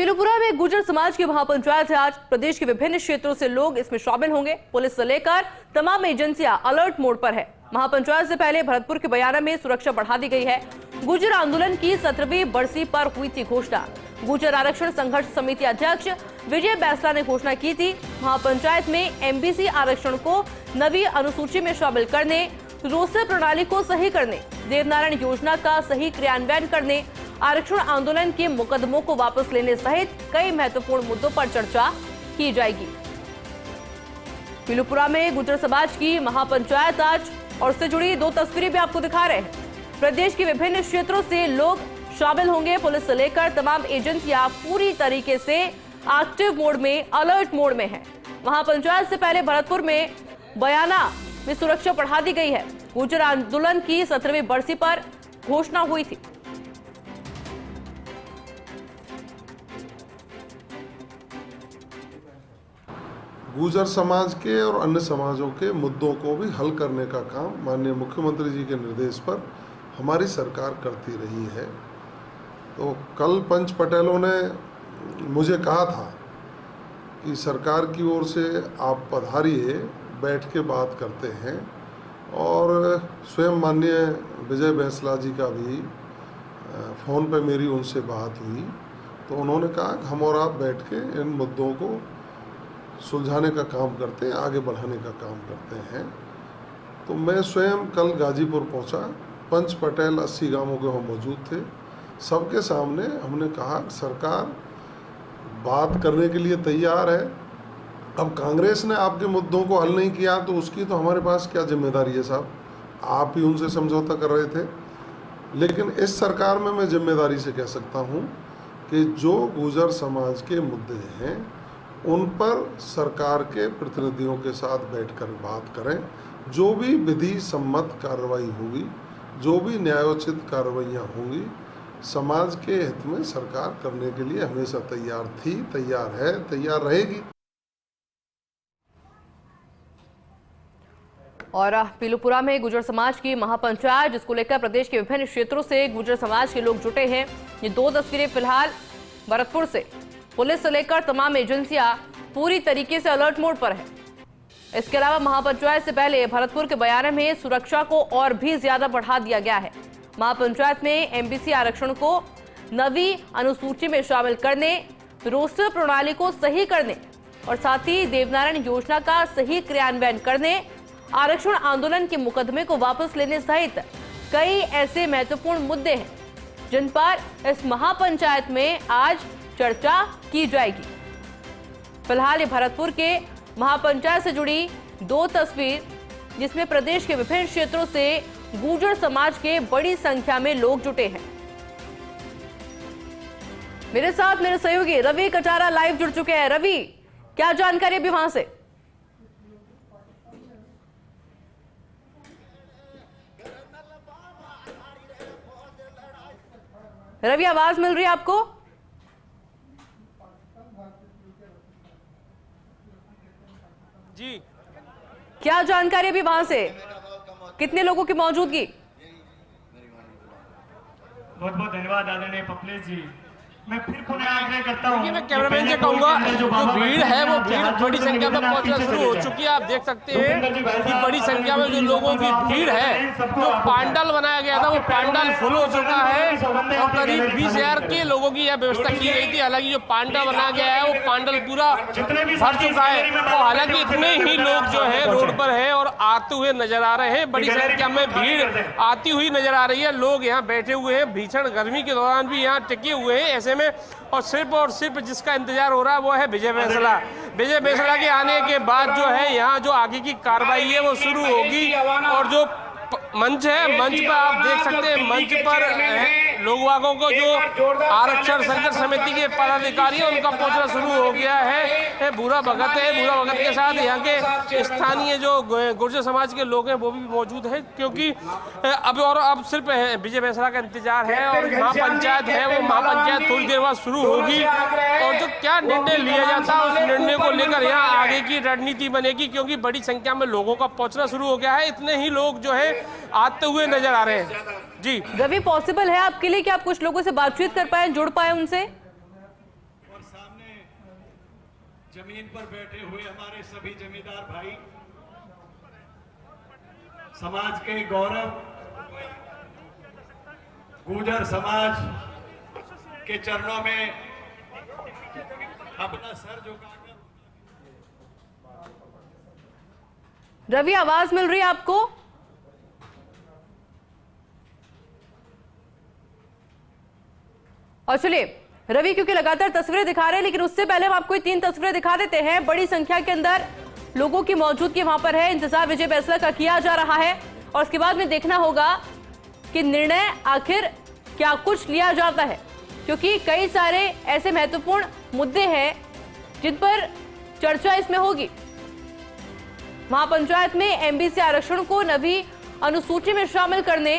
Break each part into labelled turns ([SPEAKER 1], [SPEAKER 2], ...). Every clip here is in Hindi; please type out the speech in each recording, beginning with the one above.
[SPEAKER 1] पीलूपुरा में गुर्जर समाज की महापंचायत है। आज प्रदेश के विभिन्न क्षेत्रों से लोग इसमें शामिल होंगे। पुलिस से लेकर तमाम एजेंसियां अलर्ट मोड पर है। महापंचायत से पहले भरतपुर के बयाना में सुरक्षा बढ़ा दी गई है। गुर्जर आंदोलन की 17वीं बरसी पर हुई थी घोषणा। गुर्जर आरक्षण संघर्ष समिति अध्यक्ष विजय बैसला ने घोषणा की थी। महापंचायत में एमबीसी आरक्षण को नवी अनुसूची में शामिल करने, रोस्टर प्रणाली को सही करने, देवनारायण योजना का सही क्रियान्वयन करने, आरक्षण आंदोलन के मुकदमों को वापस लेने सहित कई महत्वपूर्ण मुद्दों पर चर्चा की जाएगी। पीलूपुरा में गुर्जर समाज की महापंचायत आज, और उससे जुड़ी दो तस्वीरें भी आपको दिखा रहे हैं। प्रदेश के विभिन्न क्षेत्रों से लोग शामिल होंगे। पुलिस से लेकर तमाम एजेंसियां पूरी तरीके से एक्टिव मोड में, अलर्ट मोड में है। महापंचायत से पहले भरतपुर में बयाना में सुरक्षा बढ़ा दी गई है। गुर्जर आंदोलन की 17वीं बरसी पर घोषणा हुई थी।
[SPEAKER 2] गुर्जर समाज के और अन्य समाजों के मुद्दों को भी हल करने का काम माननीय मुख्यमंत्री जी के निर्देश पर हमारी सरकार करती रही है। तो कल पंच पटेलों ने मुझे कहा था कि सरकार की ओर से आप पधारिए, बैठ के बात करते हैं। और स्वयं माननीय विजय बैसला जी का भी फ़ोन पे मेरी उनसे बात हुई, तो उन्होंने कहा कि हम और आप बैठ के इन मुद्दों को सुलझाने का काम करते हैं, आगे बढ़ाने का काम करते हैं। तो मैं स्वयं कल गाजीपुर पहुंचा। पंच पटेल 80 गांवों के वहाँ मौजूद थे। सबके सामने हमने कहा सरकार बात करने के लिए तैयार है। अब कांग्रेस ने आपके मुद्दों को हल नहीं किया तो उसकी तो हमारे पास क्या जिम्मेदारी है साहब, आप ही उनसे समझौता कर रहे थे। लेकिन इस सरकार में मैं जिम्मेदारी से कह सकता हूँ कि जो गुर्जर समाज के मुद्दे हैं उन पर सरकार के प्रतिनिधियों के साथ बैठकर बात करें। जो भी विधि सम्मत कार्रवाई होगी, जो भी न्यायोचित कार्रवाइयाँ होंगी, समाज के हित में सरकार करने के लिए हमेशा तैयार थी, तैयार है, तैयार रहेगी।
[SPEAKER 1] और पीलूपुरा में गुर्जर समाज की महापंचायत, जिसको लेकर प्रदेश के विभिन्न क्षेत्रों से गुर्जर समाज के लोग जुटे हैं। ये दो तस्वीरें फिलहाल भरतपुर से। पुलिस से लेकर तमाम एजेंसियां पूरी तरीके से अलर्ट मोड पर है। इसके अलावा महापंचायत से पहले भरतपुर के बयाने में सुरक्षा को और भी ज्यादा बढ़ा दिया गया है। महापंचायत में एमबीसी आरक्षण को नवी अनुसूची में शामिल करने, रोस्टर प्रणाली को सही करने और साथ ही देवनारायण योजना का सही क्रियान्वयन करने, आरक्षण आंदोलन के मुकदमे को वापस लेने सहित कई ऐसे महत्वपूर्ण मुद्दे हैं जिन पर इस महापंचायत में आज चर्चा की जाएगी। फिलहाल ये भरतपुर के महापंचायत से जुड़ी दो तस्वीर, जिसमें प्रदेश के विभिन्न क्षेत्रों से गुर्जर समाज के बड़ी संख्या में लोग जुटे हैं। मेरे साथ मेरे सहयोगी रवि कटारा लाइव जुड़ चुके हैं। रवि, क्या जानकारी अभी वहां से? रवि, आवाज मिल रही है आपको?
[SPEAKER 3] जी,
[SPEAKER 1] क्या जानकारी अभी वहां से? कितने लोगों की मौजूदगी?
[SPEAKER 4] बहुत बहुत धन्यवाद आदरणीय पपलेश जी। मैं फिर पुनः आग्रह करता हूँ,
[SPEAKER 3] मैं कैमरामैन से कहूंगा जो भीड़ है वो भीड़ बड़ी संख्या में पहुंचना शुरू हो चुकी है। आप देख सकते हैं कि बड़ी संख्या में जो लोगों की भीड़ है, जो पांडाल बनाया गया था वो पांडाल फुल हो चुका है और करीब 20,000 के लोगों की यह व्यवस्था की गई थी। हालांकि जो पांडाल बनाया गया है वो पांडाल पूरा भर चुका है। तो हालांकि इतने ही लोग जो है रोड पर है और आते हुए नजर आ रहे हैं। बड़ी संख्या में भीड़ आती हुई नजर आ रही है। लोग यहाँ बैठे हुए हैं, भीषण गर्मी के दौरान भी यहाँ टिके हुए हैं ऐसे में। और सिर्फ जिसका इंतजार हो रहा है वो है विजय बैसला। विजय बैसला के आने के बाद जो है यहाँ जो आगे की कार्रवाई है वो शुरू होगी। और जो मंच है, मंच पर आप देख सकते हैं, मंच पर लोगों को जो आरक्षण संघर्ष समिति के पदाधिकारी हैं उनका पहुंचना शुरू हो गया है। बुरा भगत है, बुरा भगत के साथ यहाँ के स्थानीय जो गुर्जर समाज के लोग हैं वो भी मौजूद हैं, क्योंकि अब सिर्फ विजय बैसला का इंतजार है और महापंचायत है वो महापंचायत थोड़ी देर बाद शुरू होगी। और जो क्या निर्णय लिया जाता है उस निर्णय को लेकर यहाँ आगे की रणनीति बनेगी, क्योंकि बड़ी संख्या में लोगों का पहुंचना शुरू हो गया है। इतने ही लोग जो है आते हुए नजर आ रहे हैं। जी
[SPEAKER 1] रवि, पॉसिबल है आपके लिए कि आप कुछ लोगों से बातचीत कर पाए, जुड़ पाए उनसे?
[SPEAKER 5] और सामने जमीन पर बैठे हुए हमारे सभी जमींदार भाई, समाज के गौरव गुर्जर समाज के चरणों में अपना सर झुकाकर।
[SPEAKER 1] रवि, आवाज मिल रही है आपको? और चलिए रवि, क्योंकि लगातार तस्वीरें दिखा रहे हैं, लेकिन उससे पहले हम आपको 3 तस्वीरें दिखा देते हैं। बड़ी संख्या के अंदर लोगों की मौजूदगी वहां पर है। इंतजार विजय बैंसला का किया जा रहा है और उसके बाद में देखना होगा कि निर्णय आखिर क्या कुछ लिया जाता है, क्योंकि कई सारे ऐसे महत्वपूर्ण मुद्दे हैं जिन पर चर्चा इसमें होगी। महापंचायत में एमबीसी आरक्षण को नवी अनुसूची में शामिल करने,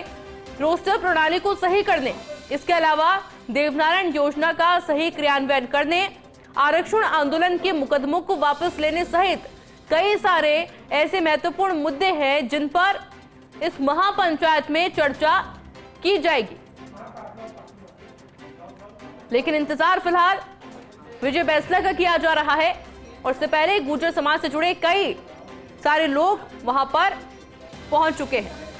[SPEAKER 1] रोस्टर प्रणाली को सही करने, इसके अलावा देवनारायण योजना का सही क्रियान्वयन करने, आरक्षण आंदोलन के मुकदमों को वापस लेने सहित कई सारे ऐसे महत्वपूर्ण मुद्दे हैं जिन पर इस महापंचायत में चर्चा की जाएगी। लेकिन इंतजार फिलहाल विजय बैंसला का किया जा रहा है और इससे पहले गुर्जर समाज से जुड़े कई सारे लोग वहां पर पहुंच चुके हैं।